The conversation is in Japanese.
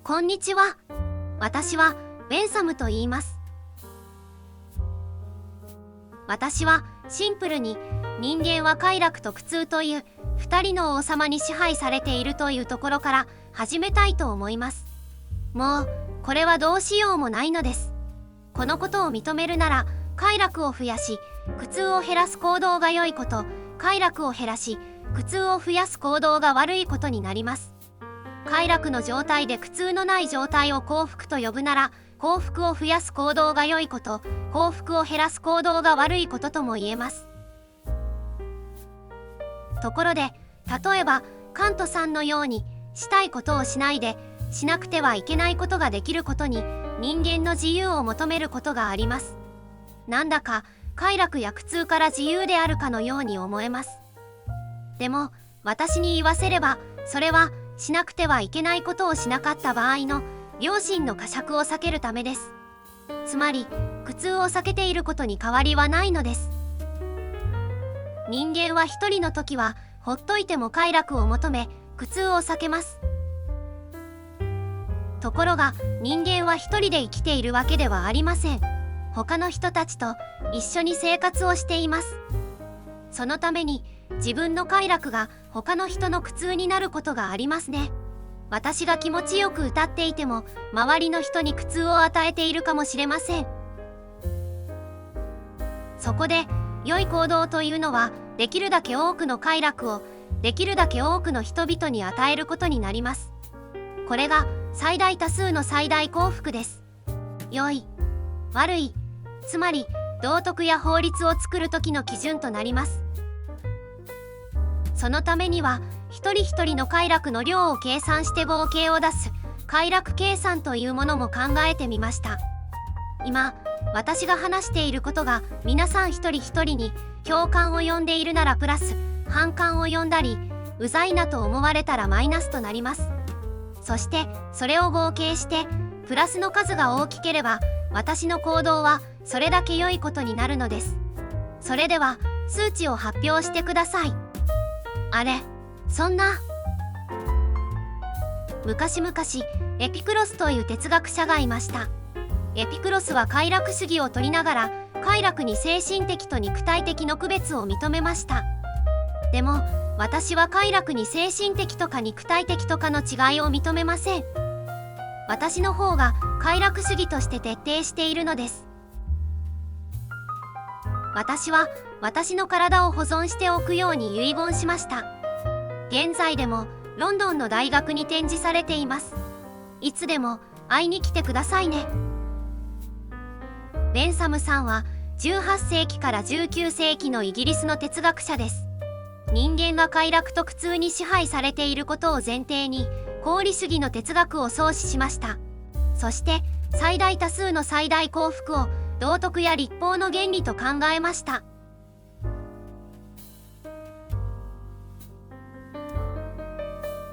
こんにちは。私はベンサムと言います。私はシンプルに人間は快楽と苦痛という二人の王様に支配されているというところから始めたいと思います。もうこれはどうしようもないのです。このことを認めるなら快楽を増やし苦痛を減らす行動が良いこと、快楽を減らし苦痛を増やす行動が悪いことになります。快楽の状態で苦痛のない状態を幸福と呼ぶなら、幸福を増やす行動が良いこと、幸福を減らす行動が悪いこととも言えます。ところで、例えばカントさんのようにしたいことをしないでしなくてはいけないことができることに人間の自由を求めることがあります。なんだか快楽や苦痛から自由であるかのように思えます。でも私に言わせれば、それはしなくてはいけないことをしなかった場合の良心の呵責を避けるためです。つまり苦痛を避けていることに変わりはないのです。人間は一人の時はほっといても快楽を求め苦痛を避けます。ところが人間は一人で生きているわけではありません。他の人たちと一緒に生活をしています。そのために自分の快楽が他の人の苦痛になることがありますね。私が気持ちよく歌っていても周りの人に苦痛を与えているかもしれません。そこで良い行動というのはできるだけ多くの快楽をできるだけ多くの人々に与えることになります。これが最大多数の最大幸福です。良い、悪い、つまり道徳や法律を作る時の基準となります。そのためには一人一人の快楽の量を計算して合計を出す快楽計算というものも考えてみました。今私が話していることが皆さん一人一人に共感を呼んでいるならプラス、反感を呼んだりうざいなと思われたらマイナスとなります。そしてそれを合計してプラスの数が大きければ私の行動はそれだけ良いことになるのです。それでは数値を発表してください。あれ、そんな。昔々エピクロスという哲学者がいました。エピクロスは快楽主義を取りながら快楽に精神的と肉体的の区別を認めました。でも私は快楽に精神的とか肉体的とかの違いを認めません。私の方が快楽主義として徹底しているのです。私は私の体を保存しておくように遺言しました。現在でもロンドンの大学に展示されています。いつでも会いに来てくださいね。ベンサムさんは18世紀から19世紀のイギリスの哲学者です。人間が快楽と苦痛に支配されていることを前提に功利主義の哲学を創始しました。そして最大多数の最大幸福を道徳や立法の原理と考えました。